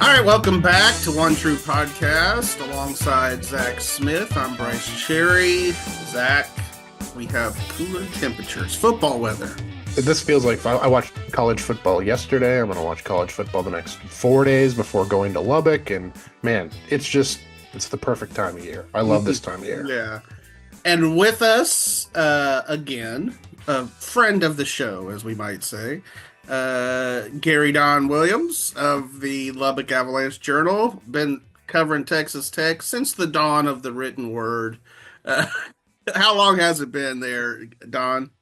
All right, welcome back to One True Podcast alongside Zach Smith. I'm Brice Cherry. Zach, we have cooler temperatures, football weather. This feels like fun. I watched college football yesterday. I'm going to watch college football the next 4 days before going to Lubbock. And man, it's the perfect time of year. I love this time of year. Yeah. And with us, again, a friend of the show, as we might say, Gary Don Williams of the Lubbock Avalanche-Journal. Been covering Texas Tech since the dawn of the written word. How long has it been there, Don?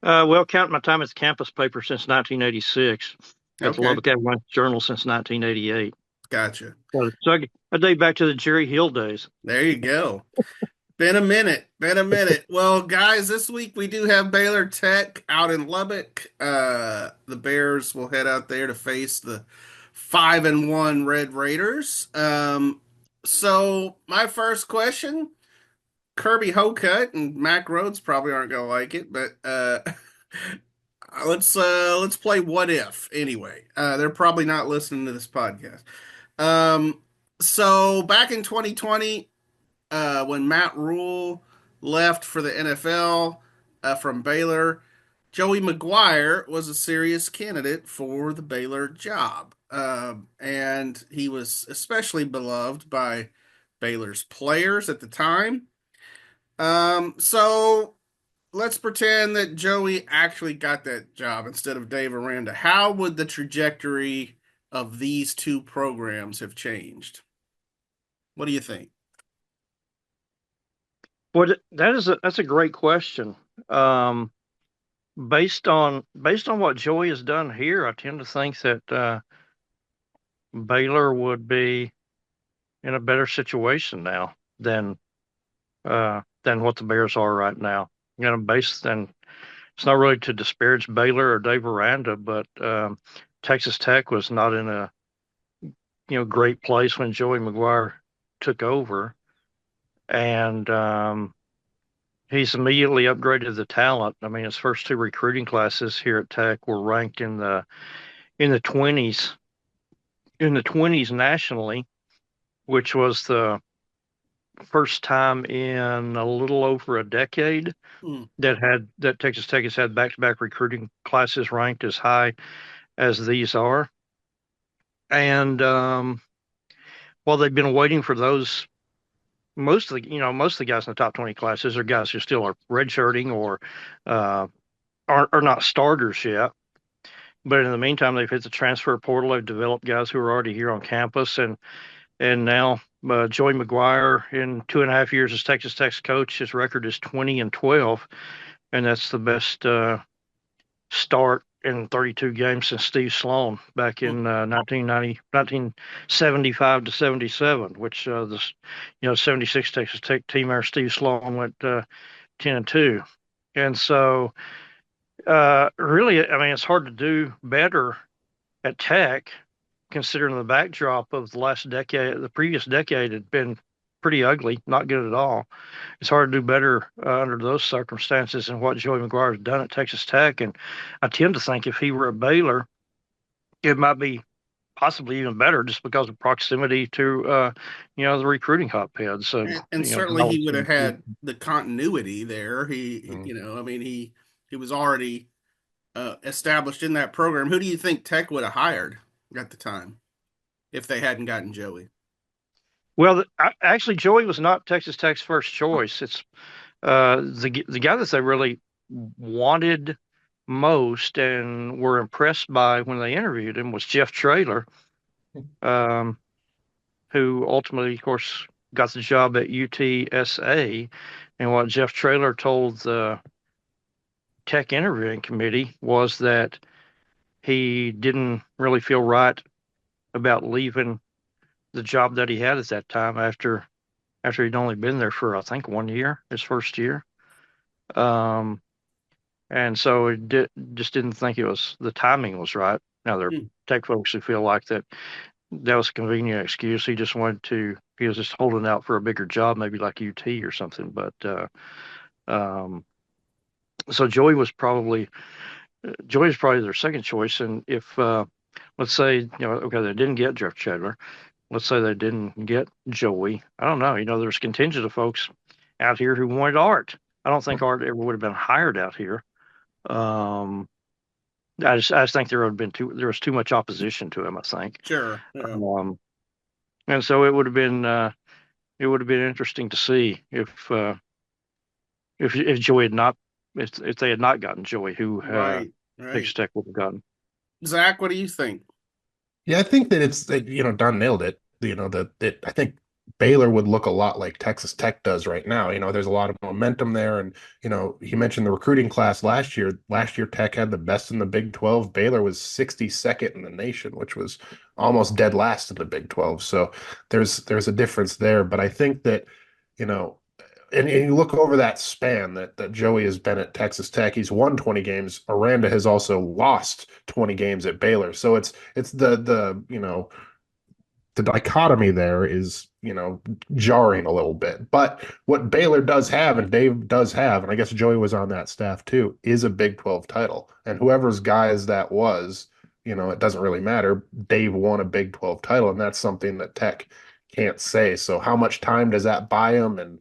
Well, counting my time as campus paper since 1986. At the Lubbock Avalanche-Journal since 1988. Gotcha. So I date back to the Jerry Hill days. There you go. Been a minute. Well, guys, this week we do have Baylor Tech out in Lubbock. The Bears will head out there to face the 5-1 Red Raiders. So my first question, Kirby, Hocutt, and Mack Rhoades probably aren't going to like it, but let's play what if anyway. They're probably not listening to this podcast. So back in 2020, when Matt Rhule left for the NFL from Baylor, Joey McGuire was a serious candidate for the Baylor job. And he was especially beloved by Baylor's players at the time. So let's pretend that Joey actually got that job instead of Dave Aranda. How would the trajectory of these two programs have changed? What do you think? Well, that's a great question. Based on what Joey has done here, I tend to think that Baylor would be in a better situation now than what the Bears are right now. And it's not really to disparage Baylor or Dave Aranda, but Texas Tech was not in a great place when Joey McGuire took over. And he's immediately upgraded the talent. I mean, his first two recruiting classes here at Tech were ranked in the 20s, nationally, which was the first time in a little over a decade that Texas Tech has had back-to-back recruiting classes ranked as high as these are. And while they've been waiting for those, most of the guys in the top 20 classes are guys who still are redshirting or are not starters yet. But in the meantime, they've hit the transfer portal. They've developed guys who are already here on campus, and now Joey McGuire, in 2.5 years as Texas Tech's coach, his record is 20-12, and that's the best start in 32 games since Steve Sloan back in 1975 to 77, which the 76 Texas Tech team there, Steve Sloan went 10-2, and so really, I mean, it's hard to do better at Tech, considering the backdrop of the previous decade had been pretty ugly, not good at all. It's hard to do better under those circumstances than what Joey McGuire has done at Texas Tech. And I tend to think if he were at Baylor, it might be possibly even better just because of proximity to, the recruiting hotbed. So, and certainly he would have had the continuity there. He was already established in that program. Who do you think Tech would have hired at the time if they hadn't gotten Joey? Well, actually, Joey was not Texas Tech's first choice. It's the guy that they really wanted most and were impressed by when they interviewed him was Jeff Traylor, who ultimately, of course, got the job at UTSA. And what Jeff Traylor told the Tech interviewing committee was that he didn't really feel right about leaving the job that he had at that time after he'd only been there for, I think, 1 year, his first year. And so it just didn't think the timing was right. Now, there are Tech folks who feel like that was a convenient excuse. He was just holding out for a bigger job, maybe like UT or something. But so Joey was probably their second choice. And if when let's say, okay, they didn't get Jeff Chadler. Let's say they didn't get Joey. I don't know. There's contingent of folks out here who wanted Art. I don't think Art ever would have been hired out here. Um, I just think there was too much opposition to him, I think. Sure. Yeah. And so it would have been interesting to see if Joey had not if they had not gotten Joey, who Right. Texas Right. Tech would have gotten. Zach, what do you think? Yeah, I think that Don nailed it. I think Baylor would look a lot like Texas Tech does right now. There's a lot of momentum there. And, he mentioned the recruiting class last year. Last year, Tech had the best in the Big 12. Baylor was 62nd in the nation, which was almost dead last in the Big 12. So there's a difference there. But I think that, you know, and you look over that span that Joey has been at Texas Tech. He's won 20 games. Aranda has also lost 20 games at Baylor. So it's the dichotomy there is, jarring a little bit. But what Baylor does have, and Dave does have, and I guess Joey was on that staff too, is a Big 12 title. And whoever's guys that was, it doesn't really matter. Dave won a Big 12 title, and that's something that Tech can't say. So how much time does that buy him? And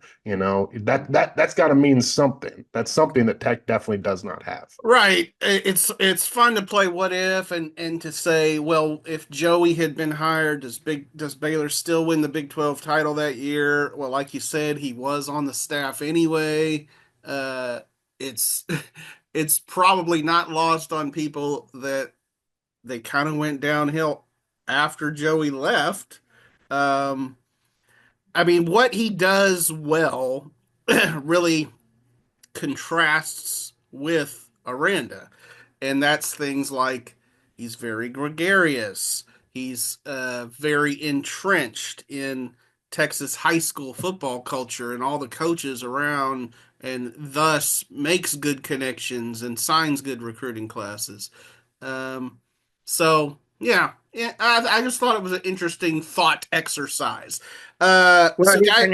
that's got to mean something. That's something that Tech definitely does not have. Right. It's fun to play what if and to say, well, if Joey had been hired, does Baylor still win the Big 12 title that year? Well, like you said, he was on the staff anyway. It's it's probably not lost on people that they kind of went downhill after Joey left. Um, I mean, what he does well really contrasts with Aranda, and that's things like he's very gregarious. He's very entrenched in Texas high school football culture and all the coaches around, and thus makes good connections and signs good recruiting classes. Um, so I just thought it was an interesting thought exercise. Well, So guy,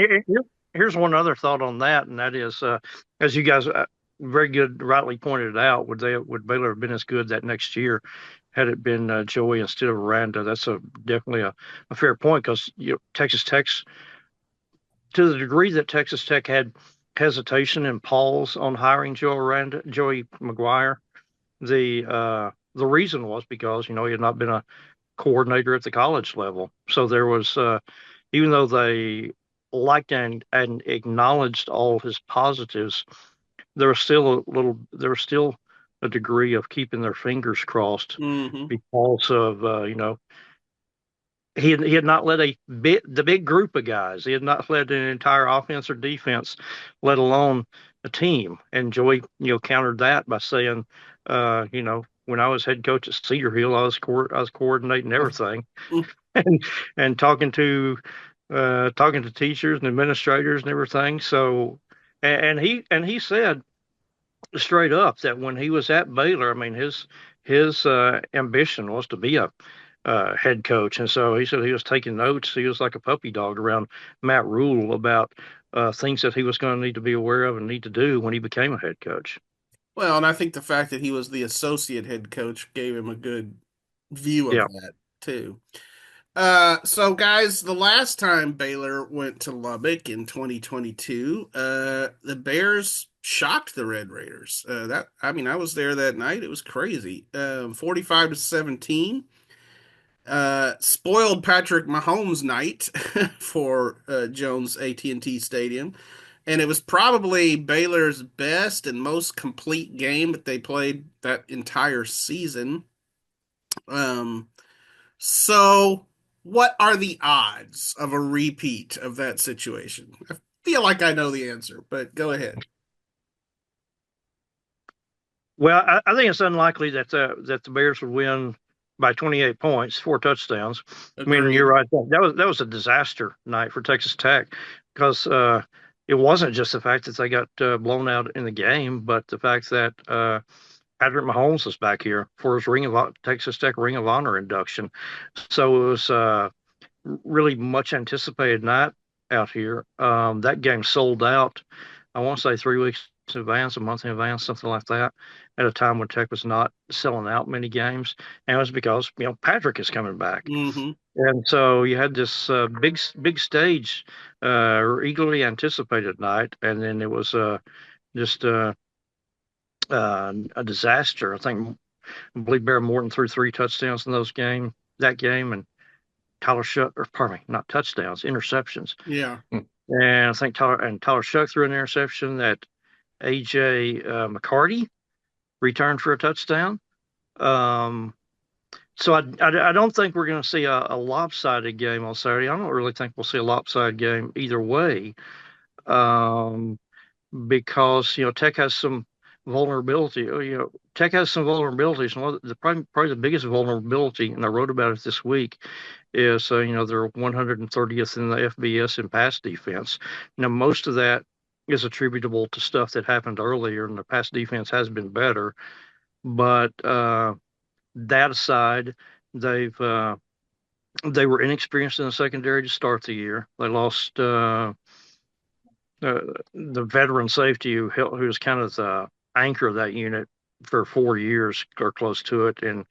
here's one other thought on that, and that is, as you guys very good rightly pointed out, would Baylor have been as good that next year had it been Joey instead of Aranda? That's definitely a fair point because Texas Tech's to the degree that Texas Tech had hesitation and pause on hiring Joey McGuire. The reason was because he had not been a coordinator at the college level, so there was even though they liked and acknowledged all his positives, there was still a degree of keeping their fingers crossed mm-hmm. because of he had not led the big group of guys. He had not led an entire offense or defense, let alone a team. And Joey, countered that by saying, when I was head coach at Cedar Hill, I was coordinating everything and talking to teachers and administrators and everything. So, and he said straight up that when he was at Baylor, I mean his ambition was to be a head coach, and so he said he was taking notes. He was like a puppy dog around Matt Rhule about things that he was going to need to be aware of and need to do when he became a head coach. Well, and I think the fact that he was the associate head coach gave him a good view of Yeah. that too. So guys, the last time Baylor went to Lubbock in 2022, the Bears shocked the Red Raiders. I was there that night. It was crazy. 45-17. Spoiled Patrick Mahomes night for Jones AT&T Stadium. And it was probably Baylor's best and most complete game that they played that entire season. Um, so what are the odds of a repeat of that situation? I feel like I know the answer, but go ahead. Well, I think it's unlikely that the Bears would win by 28 points, 4 touchdowns. I mean, Agreed. you're right. That was a disaster night for Texas Tech because it wasn't just the fact that they got blown out in the game, but the fact that Patrick Mahomes was back here for his Texas Tech Ring of Honor induction. So it was really much anticipated night out here. That game sold out, I want to say 3 weeks in advance, a month in advance, something like that, at a time when Tech was not selling out many games. And it was because, Patrick is coming back. Mm-hmm. And so you had this big stage, eagerly anticipated night, and then it was just a disaster. I believe Bear Morton threw 3 touchdowns in that game, and Tyler Shuck, or pardon me, not touchdowns, interceptions. Yeah. And I think Tyler Shuck threw an interception that AJ McCarty returned for a touchdown. So I don't think we're going to see a lopsided game on Saturday. I don't really think we'll see a lopsided game either way, because Tech has some vulnerability. Tech has some vulnerabilities, and probably the biggest vulnerability, and I wrote about it this week, is they're 130th in the FBS in pass defense. Now most of that is attributable to stuff that happened earlier, and the pass defense has been better. But that aside, they were inexperienced in the secondary to start the year. They lost the veteran safety who was kind of the anchor of that unit for 4 years or close to it, and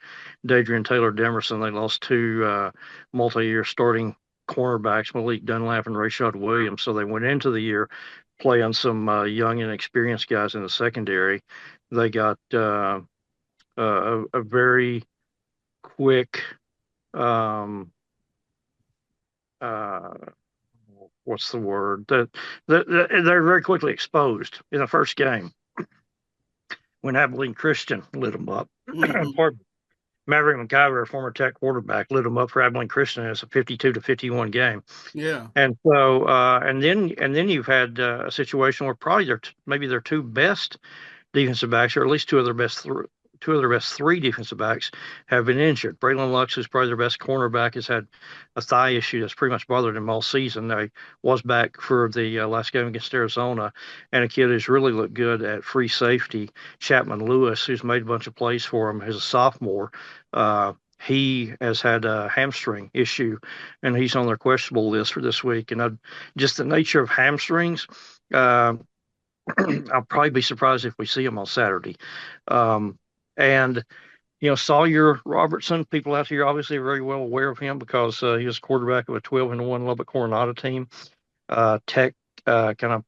Dadrian Taylor Demerson. They lost 2 multi-year starting cornerbacks, Malik Dunlap and Rashad Williams. So they went into the year playing some young and experienced guys in the secondary. They got a very quick uh, what's the word, that they're very quickly exposed in the first game when Abilene Christian lit them up. Mm-hmm. Maverick McGuire, a former Tech quarterback, lit them up for Abilene Christian as a 52-51 game. Yeah. And so and then you've had a situation where probably maybe their 2 best defensive backs, or at least 2 of their best 3 defensive backs, have been injured. Braylon Lux, who's probably their best cornerback, has had a thigh issue that's pretty much bothered him all season. He was back for the last game against Arizona, and a kid who's really looked good at free safety, Chapman Lewis, who's made a bunch of plays for him as a sophomore. He has had a hamstring issue, and he's on their questionable list for this week. And just the nature of hamstrings, I'll probably be surprised if we see him on Saturday. And Sawyer Robertson, people out here obviously are very well aware of him because he was quarterback of a 12-1 Lubbock Coronado team. Tech kind of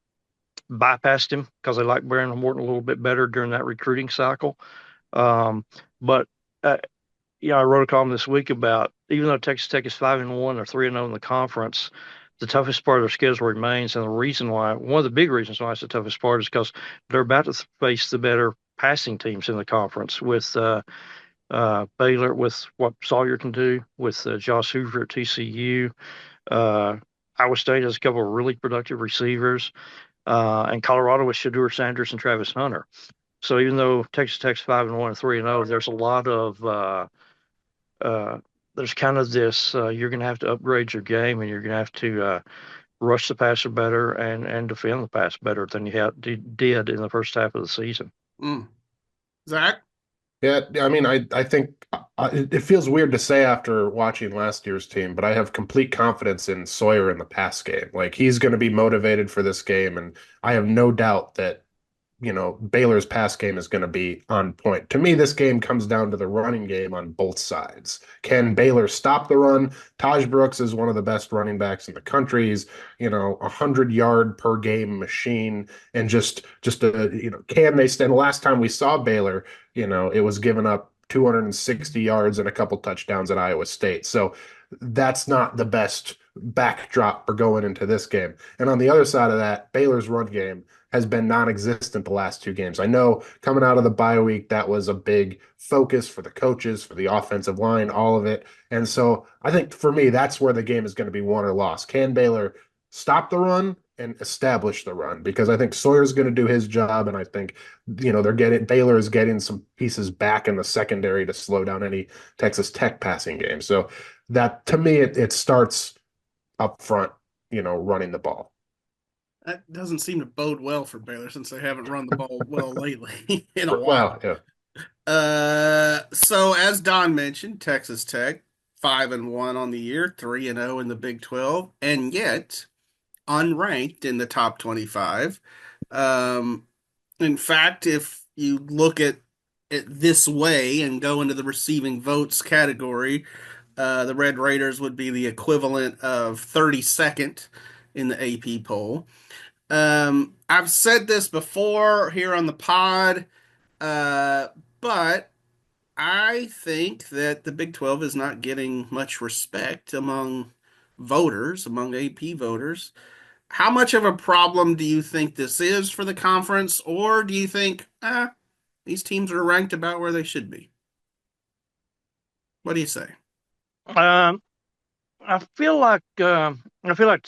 bypassed him because they like Brandon Morton a little bit better during that recruiting cycle. But I wrote a column this week about, even though Texas Tech is 5-1 or 3-0 in the conference, the toughest part of their schedule remains. And one of the big reasons why it's the toughest part is because they're about to face the better passing teams in the conference with Baylor, with what Sawyer can do, with Josh Hoover at TCU. Iowa State has a couple of really productive receivers, and Colorado with Shadur Sanders and Travis Hunter. So even though Texas Tech's 5-1 and 3-0, there's a lot of there's kind of this you're going to have to upgrade your game, and you're going to have to rush the passer better and defend the pass better than you did in the first half of the season. Zach? Yeah, I mean, I think it feels weird to say after watching last year's team, but I have complete confidence in Sawyer in the pass game. Like, he's going to be motivated for this game, and I have no doubt that Baylor's pass game is going to be on point. To me, this game comes down to the running game on both sides. Can Baylor stop the run? Taj Brooks is one of the best running backs in the country. He's, 100-yard per game machine. And just can they stand? The last time we saw Baylor, it was giving up 260 yards and a couple touchdowns at Iowa State. So that's not the best backdrop for going into this game. And on the other side of that, Baylor's run game has been non-existent the last 2 games. I know coming out of the bye week, that was a big focus for the coaches, for the offensive line, all of it. And so I think for me, that's where the game is going to be won or lost. Can Baylor stop the run and establish the run? Because I think Sawyer's going to do his job, and I think Baylor is getting some pieces back in the secondary to slow down any Texas Tech passing game. So that, to me, it starts up front, running the ball. That doesn't seem to bode well for Baylor since they haven't run the ball well lately in a while. Well, yeah. So as Don mentioned, Texas Tech 5-1 on the year, 3-0 in the Big 12, and yet unranked in the top 25. In fact, if you look at it this way and go into the receiving votes category, the Red Raiders would be the equivalent of 32nd in the AP poll. I've said this before here on the pod, uh, but I think that the Big 12 is not getting much respect among voters, among AP voters. How much of a problem do you think this is for the conference, or do you think, these teams are ranked about where they should be? What do you say? Um, I feel like the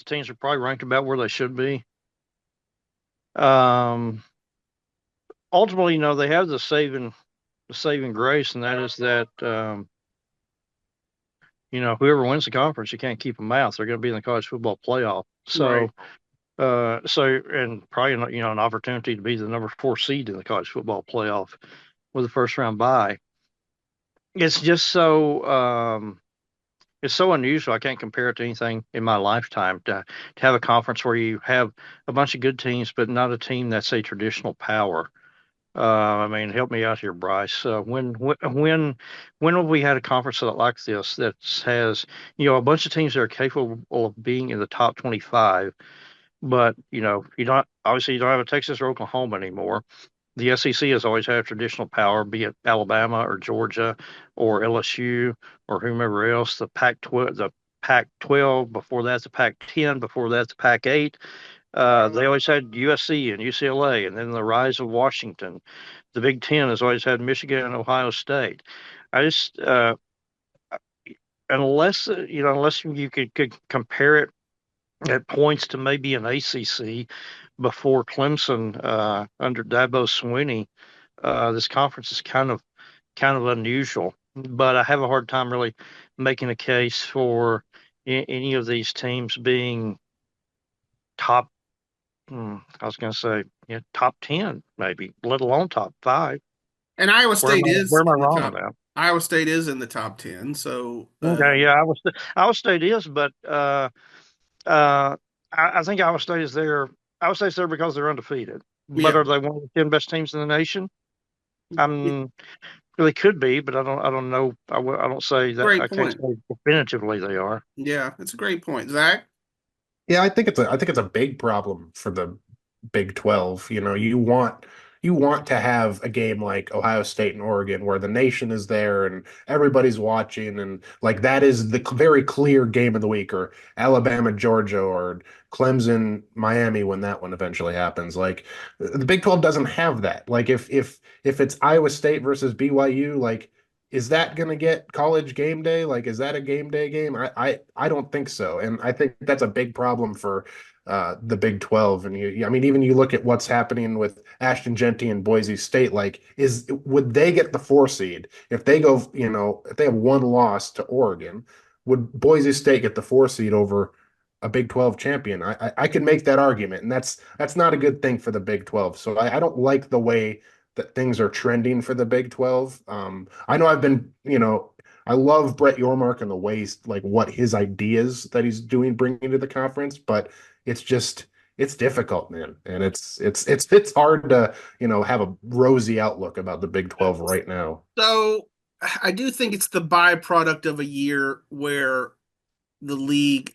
teams are probably ranked about where they should be. Um, Ultimately, they have the saving grace, and that is that whoever wins the conference, you can't keep them out. They're going to be in the college football playoff. Right. And probably an opportunity to be the number 4 seed in the college football playoff with a first round bye. It's just it's so unusual. I can't compare it to anything in my lifetime to have a conference where you have a bunch of good teams, but not a team that's a traditional power. I mean, help me out here, Brice. When have we had a conference like this that has a bunch of teams that are capable of being in the top 25, but you don't have a Texas or Oklahoma anymore. The SEC has always had traditional power, be it Alabama or Georgia or LSU or whomever else. The Pac-12 before that, the Pac-10 before that, the Pac-8. They always had USC and UCLA, and then the rise of Washington. The Big Ten has always had Michigan and Ohio State. I just unless you could compare it at points to maybe an ACC before Clemson under Dabo Swinney, this conference is kind of unusual. But I have a hard time really making a case for any of these teams being top. I was going to say, top 10, maybe, let alone top 5. And Iowa State Where is am I in the wrong on top. that? Iowa State is in the top 10. So, Okay, yeah, Iowa State is, but uh, I think Iowa State is there. Iowa State's there because they're undefeated. But yeah, are they one of the 10 best teams in the nation? I'm They could be, but I don't know. I don't say that. I great can't point. say definitively they are. Yeah, it's a great point. Zach? Yeah, I think it's a big problem for the Big 12. You want to have a game like Ohio State and Oregon where the nation is there and everybody's watching, and like that is the very clear game of the week, or Alabama Georgia, or Clemson Miami when that one eventually happens. Like the Big 12 doesn't have that. Like if it's Iowa State versus BYU, like is that going to get college game day? Like, is that a game day game? I don't think so. And I think that's a big problem for the Big 12. And I mean, even you look at what's happening with Ashton Genty and Boise State, like, would they get the 4 seed if they go, if they have one loss to Oregon, would Boise State get the 4 seed over a Big 12 champion? I could make that argument. And that's not a good thing for the Big 12. So I don't like the way that things are trending for the Big 12. I know I love Brett Yormark and the ways, like what his ideas that he's doing, bringing to the conference, but it's difficult, man. And it's hard to, have a rosy outlook about the Big 12 right now. So, I do think it's the byproduct of a year where the league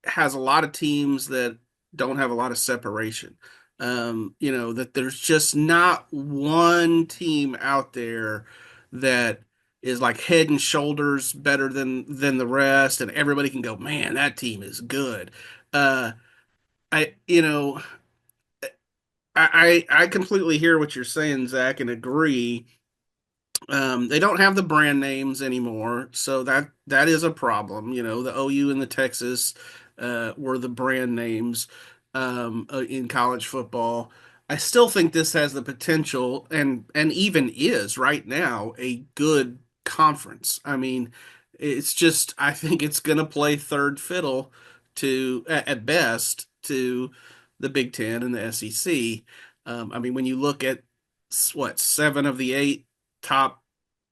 has a lot of teams that don't have a lot of separation. That there's just not one team out there that is like head and shoulders better than the rest, and everybody can go, man, that team is good. Uh, I you know I completely hear what you're saying, Zach, and agree. They don't have the brand names anymore, so that is a problem. The OU and the Texas were the brand names in college football. I still think this has the potential, and even is right now a good conference. I mean, it's just I think it's going to play third fiddle at best to the Big Ten and the SEC. I mean, when you look at what 7 of the 8 top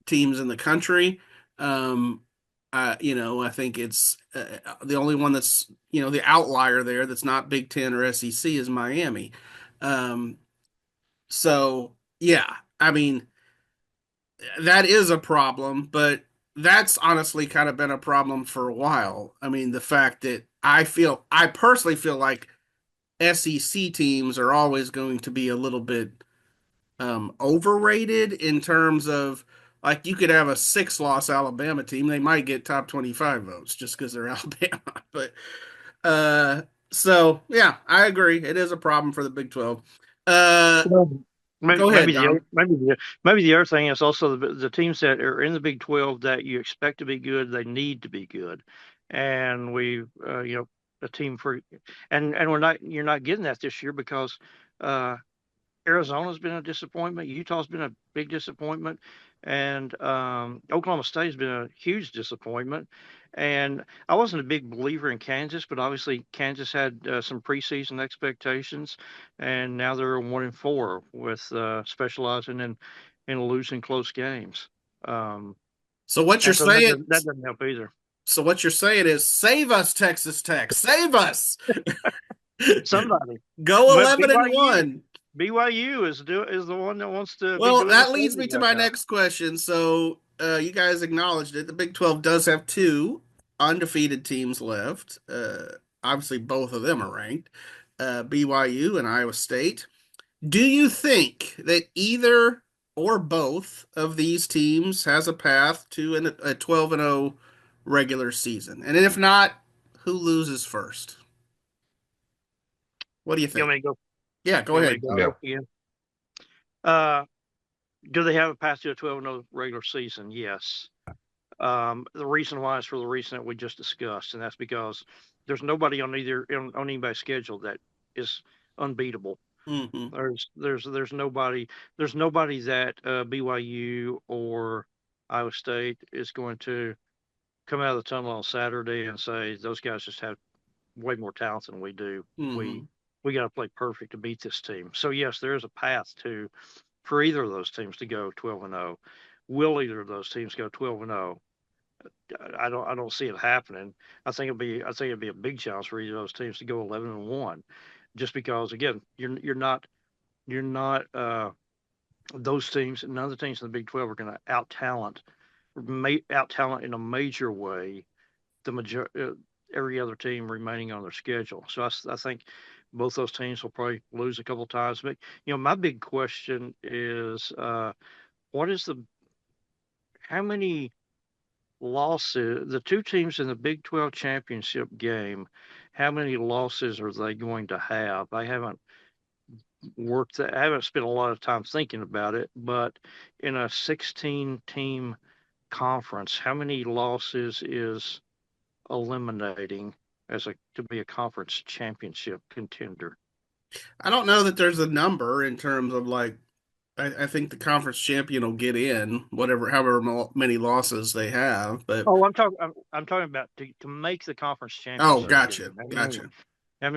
teams in the country. I think it's the only one that's the outlier there that's not Big Ten or SEC is Miami. Um, So, yeah, I mean, that is a problem, but that's honestly kind of been a problem for a while. I mean, the fact that I personally feel like SEC teams are always going to be a little bit overrated in terms of like you could have a six-loss Alabama team, they might get top 25 votes just because they're Alabama. But uh, so yeah, I agree. It is a problem for the Big 12. Uh, Well, Go ahead, Dom. maybe the other thing is also the teams that are in the Big 12 that you expect to be good, they need to be good, and we a team for and you're not getting that this year because uh, Arizona's been a disappointment. Utah's been a big disappointment, and Oklahoma State's been a huge disappointment. And I wasn't a big believer in Kansas, but obviously Kansas had some preseason expectations, and now they're 1-4 with specializing in losing close games. Um, So what you're and so saying, that doesn't help either. so what you're saying is save us, Texas Tech, save us. Somebody, Go but 11 and 1. BYU is the one that wants to be Well, doing the that leads me saving to right my now. next question. So, you guys acknowledged it. The Big 12 does have two undefeated teams left. Obviously, both of them are ranked, BYU and Iowa State. Do you think that either or both of these teams has a path to a 12 and 0 regular season? And if not, who loses first? What do you You want think? me to go? Yeah, go You want me ahead, to Dom. Yeah. go again? Uh, do they have a path to a 12-0 regular season? Yes. The reason why is for the reason that we just discussed, and that's because there's nobody on anybody's schedule that is unbeatable. Hmm. There's nobody that BYU or Iowa State is going to come out of the tunnel on Saturday and say those guys just have way more talent than we do. We Hmm. we got to play perfect to beat this team. So yes, there is a path to for either of those teams to go 12-0. Will either of those teams go 12-0? I don't see it happening. I think it'd be a big challenge for either of those teams to go 11-1, just because again you're not those teams. None of the teams in the Big 12 are going to out talent in a major way the major every other team remaining on their schedule. So I think both those teams will probably lose a couple of times. But my big question is, what is the how many losses the two teams in the Big 12 championship game? How many losses are they going to have? I haven't spent a lot of time thinking about it, but in a 16 team conference, how many losses is eliminating to be a conference championship contender? I don't know that there's a number in terms of like I think the conference champion will get in whatever however many losses they have. But Oh, I'm talking about to make the conference oh, championship game. gotcha, gotcha. How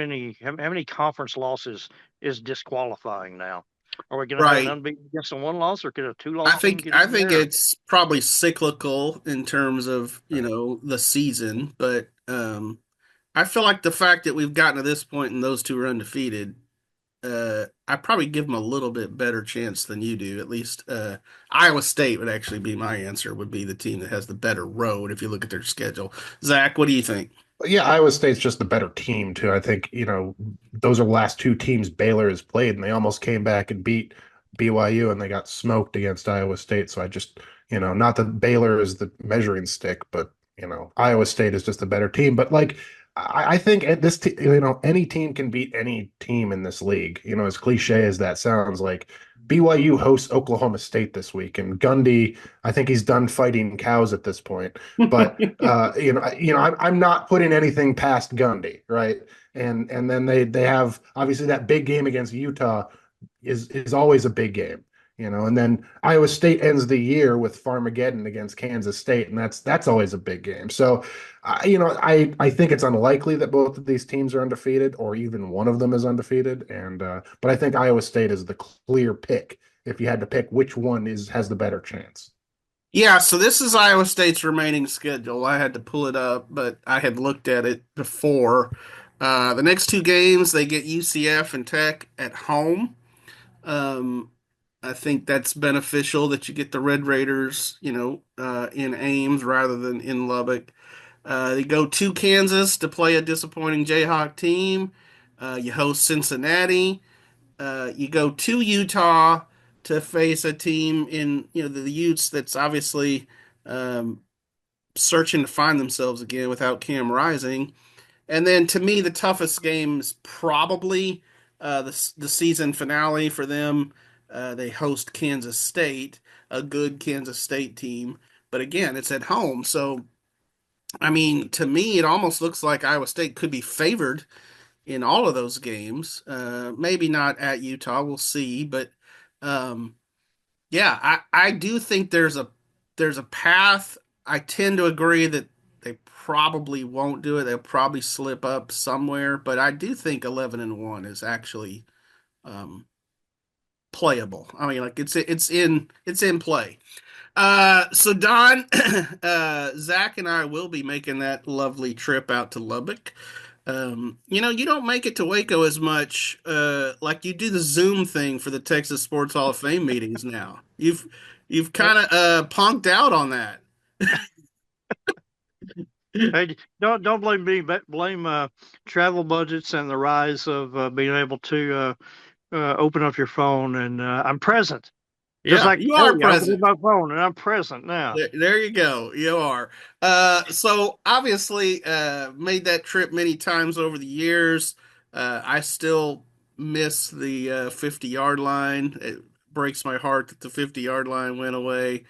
many conference losses is disqualifying now? Are we going to have an Right. unbeaten against a one loss, or could a two loss team get I in think there? it's probably cyclical in terms of the season, but I feel like the fact that we've gotten to this point and those two are undefeated, I probably give them a little bit better chance than you do. At least Iowa State would actually be my answer. Would be the team that has the better road if you look at their schedule. Zach, what do you think? Yeah, Iowa State's just the better team too. I think, those are the last two teams Baylor has played, and they almost came back and beat BYU and they got smoked against Iowa State. So I just, not that Baylor is the measuring stick, but Iowa State is just a better team. But like I think at this any team can beat any team in this league. As cliche as that sounds, like BYU hosts Oklahoma State this week, and Gundy, I think he's done fighting cows at this point. But I'm not putting anything past Gundy, right? And then they have obviously that big game against Utah is always a big game, and then Iowa State ends the year with Farmageddon against Kansas State, and that's always a big game. So, I think it's unlikely that both of these teams are undefeated, or even one of them is undefeated, and but I think Iowa State is the clear pick if you had to pick which one has the better chance. Yeah, so this is Iowa State's remaining schedule. I had to pull it up, but I had looked at it before. The next two games, they get UCF and Tech at home. Um, I think that's beneficial that you get the Red Raiders, in Ames rather than in Lubbock. They go to Kansas to play a disappointing Jayhawk team. You host Cincinnati. You go to Utah to face a team in, the Utes that's obviously um, searching to find themselves again without Cam Rising. And then to me, the toughest game is probably the season finale for them. They host Kansas State, a good Kansas State team, but again, it's at home. So, I mean, to me, it almost looks like Iowa State could be favored in all of those games. Maybe not at Utah, we'll see. But um, yeah, I do think there's a path. I tend to agree that they probably won't do it. They'll probably slip up somewhere, but I do think 11-1 is actually um, playable. I mean, like it's in play. So Don, Zach and I will be making that lovely trip out to Lubbock. You don't make it to Waco as much, like you do the Zoom thing for the Texas Sports Hall of Fame meetings now. You've kind of punked out on that. Hey, don't blame me, but blame travel budgets and the rise of being able to open up your phone and I'm present. Just Yeah, like, you hey, are I opened up present. my phone and I'm present now. There you go. You are. So obviously, made that trip many times over the years. I still miss the 50-yard line. It breaks my heart that the 50-yard line went away,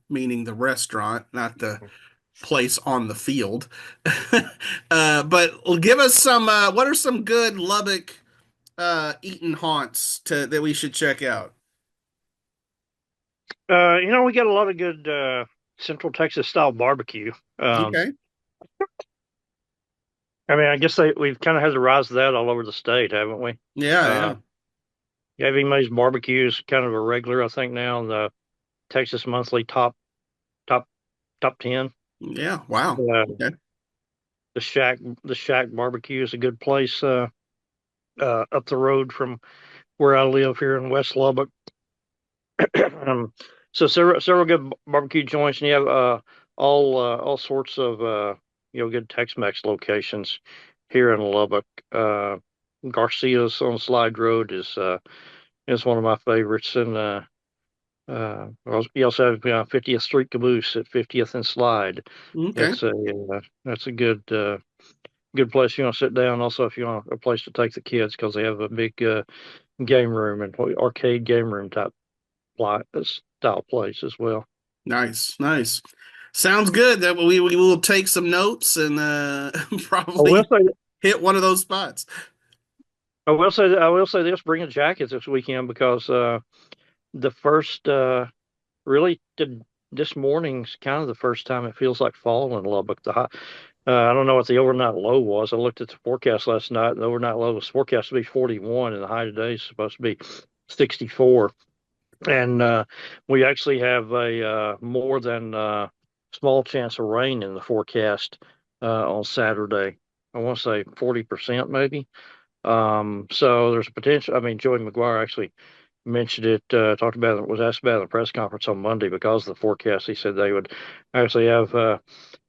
meaning the restaurant, not the place on the field. But give us some, what are some good Lubbock eating haunts that we should check out? We got a lot of good Central Texas style barbecue. Okay. I mean, I guess we've kind of had the rise of that all over the state, haven't we? Yeah, Uh, yeah. Gavin May's barbecue is kind of a regular, I think, now in the Texas Monthly top top 10. Yeah. Wow. Uh, Okay. the Shack barbecue is a good place up the road from where I live here in West Lubbock. um, so several good barbecue joints, and you have all sorts of good Tex-Mex locations here in Lubbock. Garcia's on Slide Road is one of my favorites, and you also have 50th Street Caboose at 50th and Slide. Okay. That's a good place you want to sit down. Also, if you want a place to take the kids, because they have a big game room and arcade game room type style place as well. Nice. Nice. Sounds good. That we will take some notes and I will probably say, hit one of those spots. I will say this: bring a jacket this weekend because the first really this morning's kind of the first time it feels like fall in Lubbock. I don't know what the overnight low was. I looked at the forecast last night, and the overnight low was forecast to be 41, and the high today is supposed to be 64. And we actually have a more than small chance of rain in the forecast on Saturday. I want to say 40% maybe. So there's a potential. I mean, Joey McGuire actually mentioned it, talked about it, was asked about it in the press conference on Monday because of the forecast. He said they would actually have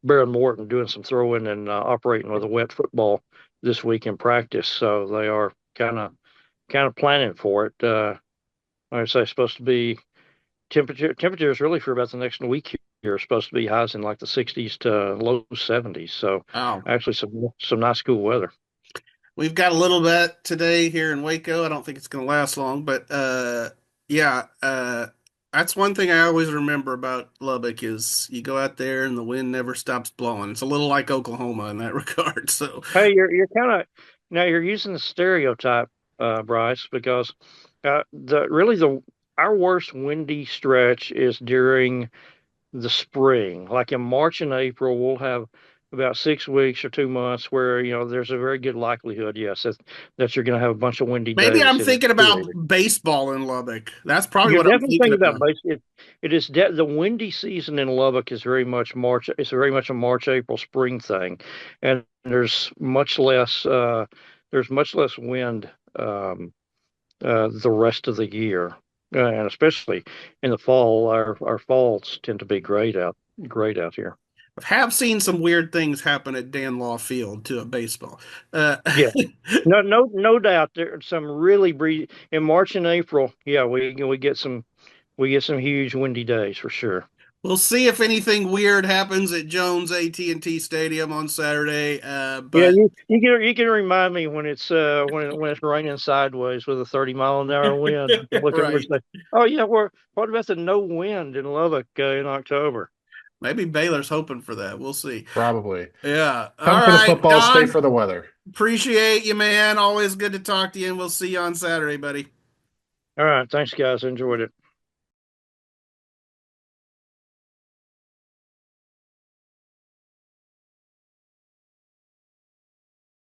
Baron Morton doing some throwing and operating with a wet football this week in practice. So they are kind of planning for it. Like I say, it's supposed to be temperatures really for about the next week here are supposed to be highs in like the 60s to low 70s. So Wow. actually some nice cool weather. We've got a little bit today here in Waco. I don't think it's going to last long, but yeah, that's one thing I always remember about Lubbock is you go out there and the wind never stops blowing. It's a little like Oklahoma in that regard. So, Hey, you're kind of now you're using the stereotype, Brice, because the really the our worst windy stretch is during the spring. Like in March and April, we'll have about 6 weeks or 2 months where there's a very good likelihood, yes, that you're going to have a bunch of windy maybe days I'm in thinking the about baseball in Lubbock. That's probably You're what I'm definitely thinking thinking about about. base. It is the windy season in Lubbock is very much March. It's very much a March, April, spring thing, and there's much less. There's much less wind the rest of the year, and especially in the fall. Our falls tend to be great out here. I have seen some weird things happen at Dan Law Field to a baseball. Uh, Yeah, no doubt. There's some really in March and April. Yeah, we get some huge windy days for sure. we'll see if anything weird happens at Jones AT&T Stadium on Saturday. Yeah, But you can remind me when when it's raining sideways with a 30-mile-an-hour wind. I can look over and right, say, "Oh yeah, what about the no wind in Lubbock in October?" maybe Baylor's hoping for that. We'll see. Probably. Yeah. All Come for the right, football, stay Don. for the weather. Appreciate you, man. Always good to talk to you, and we'll see you on Saturday, buddy. All right, thanks guys, enjoyed it.